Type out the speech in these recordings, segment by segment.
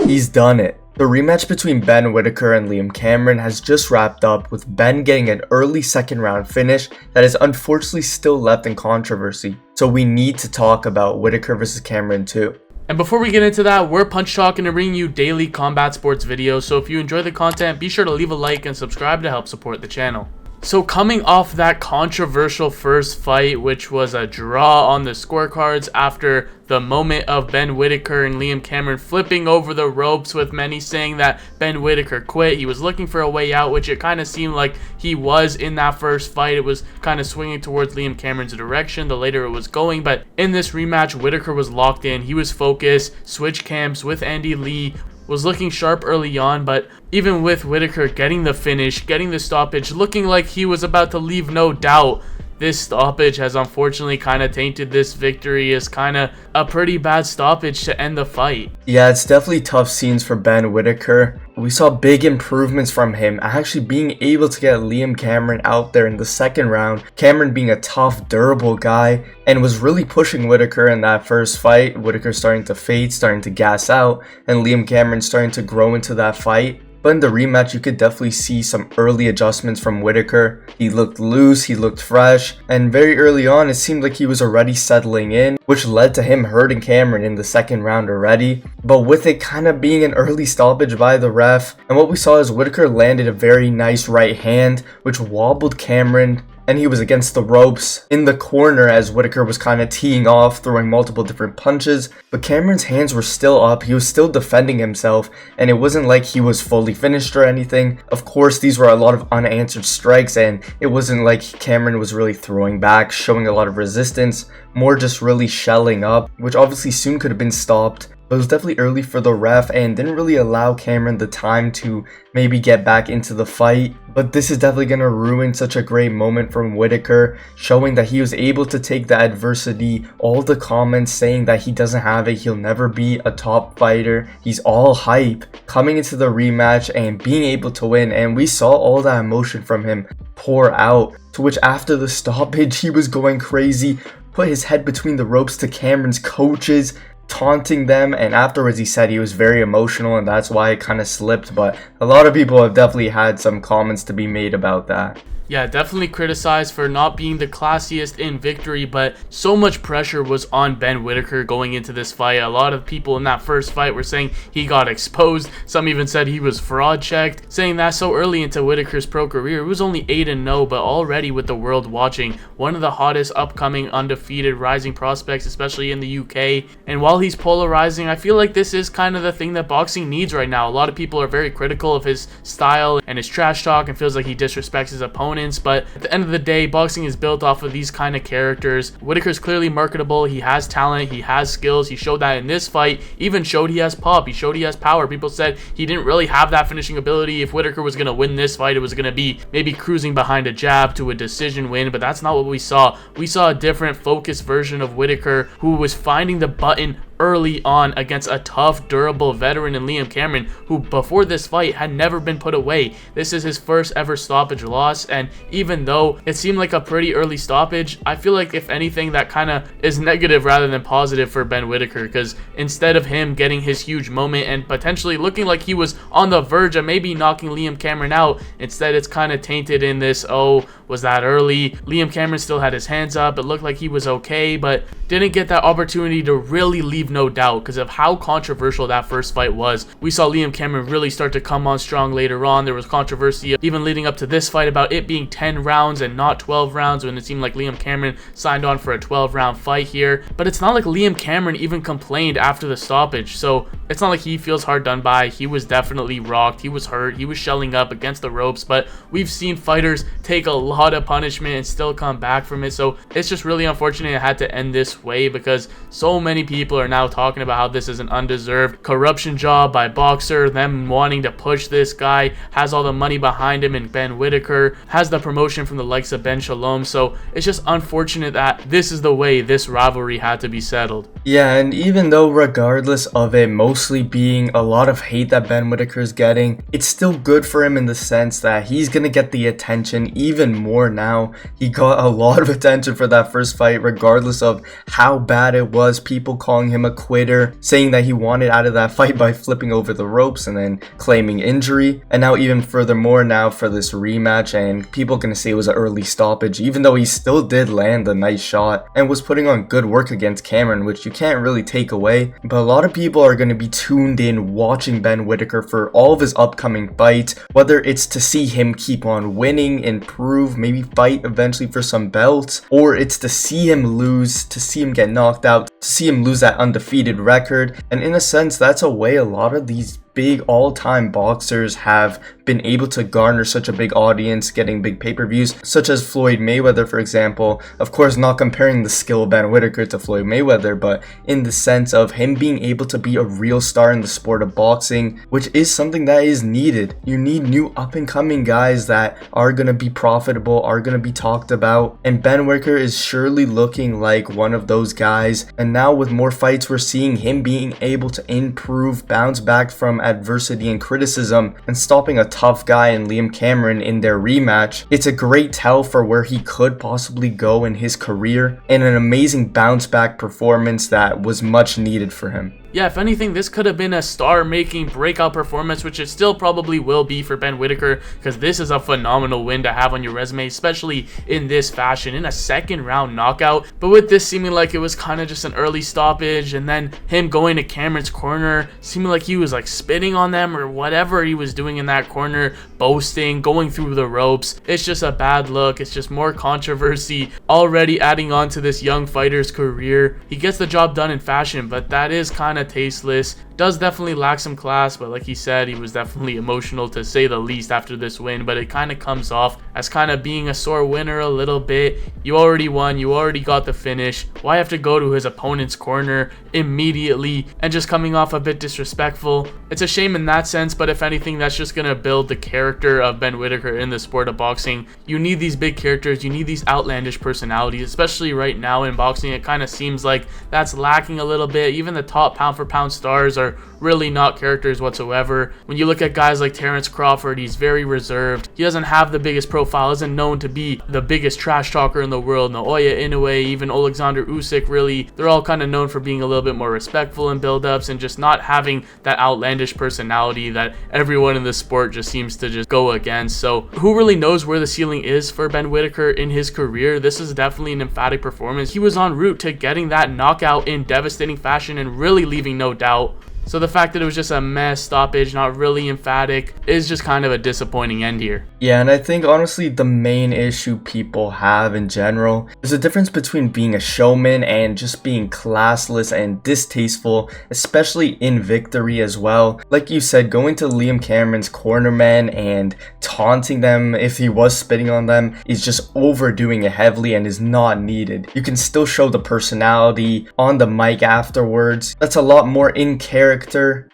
He's done it. The rematch between Ben Whittaker and Liam Cameron has just wrapped up, with Ben getting an early second round finish that is unfortunately still left in controversy. So we need to talk about Whittaker vs Cameron too. And before we get into that, we're Punch Talking and bringing you daily combat sports videos, so if you enjoy the content, be sure to leave a like and subscribe to help support the channel. So coming off that controversial first fight, which was a draw on the scorecards after the moment of Ben Whittaker and Liam Cameron flipping over the ropes, with many saying that Ben Whittaker quit. He was looking for a way out, which it kind of seemed like he was in that first fight. It was kind of swinging towards Liam Cameron's direction the later it was going, but in this rematch, Whittaker was locked in. He was focused, switched camps with Andy Lee, was looking sharp early on, but even with Whittaker getting the finish, getting the stoppage, looking like he was about to leave no doubt, this stoppage has unfortunately kind of tainted this victory as kind of a pretty bad stoppage to end the fight. Yeah, it's definitely tough scenes for Ben Whittaker. We saw big improvements from him, actually being able to get Liam Cameron out there in the second round. Cameron being a tough, durable guy, and was really pushing Whittaker in that first fight. Whittaker starting to fade, starting to gas out, and Liam Cameron starting to grow into that fight. But in the rematch, you could definitely see some early adjustments from Whittaker. He looked loose, he looked fresh, and very early on, it seemed like he was already settling in, which led to him hurting Cameron in the second round already. But with it kind of being an early stoppage by the ref, and what we saw is Whittaker landed a very nice right hand, which wobbled Cameron, and he was against the ropes in the corner as Whittaker was kind of teeing off, throwing multiple different punches. But Cameron's hands were still up, he was still defending himself, and it wasn't like he was fully finished or anything. Of course, these were a lot of unanswered strikes, and it wasn't like Cameron was really throwing back, showing a lot of resistance, more just really shelling up, which obviously soon could have been stopped. But it was definitely early for the ref and didn't really allow Cameron the time to maybe get back into the fight. But this is definitely going to ruin such a great moment from Whittaker, showing that he was able to take the adversity, all the comments saying that he doesn't have it, he'll never be a top fighter, he's all hype, coming into the rematch and being able to win. And we saw all that emotion from him pour out, to which after the stoppage he was going crazy, put his head between the ropes to Cameron's coaches, taunting them, and afterwards he said he was very emotional and that's why it kind of slipped. But a lot of people have definitely had some comments to be made about that. Yeah, definitely criticized for not being the classiest in victory, but so much pressure was on Ben Whittaker going into this fight. A lot of people in that first fight were saying he got exposed. Some even said he was fraud checked, saying that so early into Whittaker's pro career. It was only 8-0, but already with the world watching, one of the hottest upcoming undefeated rising prospects, especially in the UK. And while he's polarizing, I feel like this is kind of the thing that boxing needs right now. A lot of people are very critical of his style and his trash talk and feels like he disrespects his opponents. But at the end of the day, boxing is built off of these kind of characters. Whittaker's clearly marketable. He has talent. He has skills. He showed that in this fight. Even showed he has pop. He showed he has power. People said he didn't really have that finishing ability. If Whittaker was going to win this fight, it was going to be maybe cruising behind a jab to a decision win. But that's not what we saw. We saw a different, focused version of Whittaker, who was finding the button early on against a tough, durable veteran in Liam Cameron, who before this fight had never been put away. This is his first ever stoppage loss, and even though it seemed like a pretty early stoppage, I feel like if anything that kind of is negative rather than positive for Ben Whittaker, because instead of him getting his huge moment and potentially looking like he was on the verge of maybe knocking Liam Cameron out, instead it's kind of tainted in this, oh, was that early? Liam Cameron still had his hands up. It looked like he was okay, but didn't get that opportunity to really leave no doubt because of how controversial that first fight was. We saw Liam Cameron really start to come on strong later on. There was controversy even leading up to this fight about it being 10 rounds and not 12 rounds, when it seemed like Liam Cameron signed on for a 12-round fight here. But it's not like Liam Cameron even complained after the stoppage, so it's not like he feels hard done by. He was definitely rocked. He was hurt. He was shelling up against the ropes, but we've seen fighters take a lot of punishment and still come back from it. So it's just really unfortunate it had to end this way, because so many people are now talking about how this is an undeserved corruption job by Boxer, them wanting to push this guy, has all the money behind him, and Ben Whittaker has the promotion from the likes of Ben Shalom. So it's just unfortunate that this is the way this rivalry had to be settled. Yeah, and even though regardless of it mostly being a lot of hate that Ben Whittaker is getting, it's still good for him in the sense that he's gonna get the attention even more now. He got a lot of attention for that first fight, regardless of how bad it was. People calling him a quitter, saying that he wanted out of that fight by flipping over the ropes and then claiming injury. And now even furthermore now for this rematch, and people gonna say it was an early stoppage, even though he still did land a nice shot and was putting on good work against Cameron, which you can't really take away. But a lot of people are gonna be tuned in watching Ben Whittaker for all of his upcoming fights, whether it's to see him keep on winning, improve, maybe fight eventually for some belts, or it's to see him lose, to see him get knocked out, to see him lose that undefeated record. And in a sense, that's a way a lot of these big all-time boxers have been able to garner such a big audience, getting big pay-per-views, such as Floyd Mayweather, for example. Of course, not comparing the skill of Ben Whittaker to Floyd Mayweather, but in the sense of him being able to be a real star in the sport of boxing, which is something that is needed. You need new up-and-coming guys that are going to be profitable, are going to be talked about, and Ben Whittaker is surely looking like one of those guys. And now with more fights, we're seeing him being able to improve, bounce back from adversity and criticism, and stopping a tough guy in Liam Cameron in their rematch. It's a great tell for where he could possibly go in his career, and an amazing bounce back performance that was much needed for him. Yeah, if anything, this could have been a star-making breakout performance, which it still probably will be for Ben Whittaker, because this is a phenomenal win to have on your resume, especially in this fashion, in a second-round knockout. But with this seeming like it was kind of just an early stoppage, and then him going to Cameron's corner, seeming like he was like spitting on them or whatever he was doing in that corner, boasting, going through the ropes. It's just a bad look. It's just more controversy already adding on to this young fighter's career. He gets the job done in fashion, but that is kind of tasteless. Does definitely lack some class, but like he said, he was definitely emotional to say the least after this win. But it kind of comes off as kind of being a sore winner a little bit. You already won, you already got the finish. Why have to go to his opponent's corner immediately and just coming off a bit disrespectful? It's a shame in that sense, but if anything, that's just gonna build the character of Ben Whittaker in the sport of boxing. You need these big characters, you need these outlandish personalities, especially right now in boxing. It kind of seems like that's lacking a little bit. Even the top pound for pound stars are really not characters whatsoever. When you look at guys like Terrence Crawford, he's very reserved. He doesn't have the biggest profile, isn't known to be the biggest trash talker in the world. Naoya Inoue, even Alexander Usyk, really, they're all kind of known for being a little bit more respectful in build-ups and just not having that outlandish personality that everyone in the sport just seems to just go against. So who really knows where the ceiling is for Ben Whittaker in his career? This is definitely an emphatic performance. He was en route to getting that knockout in devastating fashion and really leaving no doubt. So the fact that it was just a mess stoppage, not really emphatic, is just kind of a disappointing end here. Yeah, and I think honestly the main issue people have in general is the difference between being a showman and just being classless and distasteful, especially in victory as well. Like you said, going to Liam Cameron's cornerman and taunting them if he was spitting on them is just overdoing it heavily and is not needed. You can still show the personality on the mic afterwards. That's a lot more in character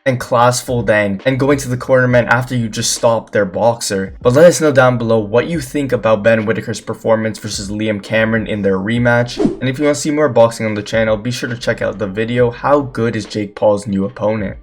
and classful than and going to the cornerman after you just stop their boxer. But let us know down below what you think about Ben Whittaker's performance versus Liam Cameron in their rematch. And if you want to see more boxing on the channel, be sure to check out the video, How Good is Jake Paul's New Opponent?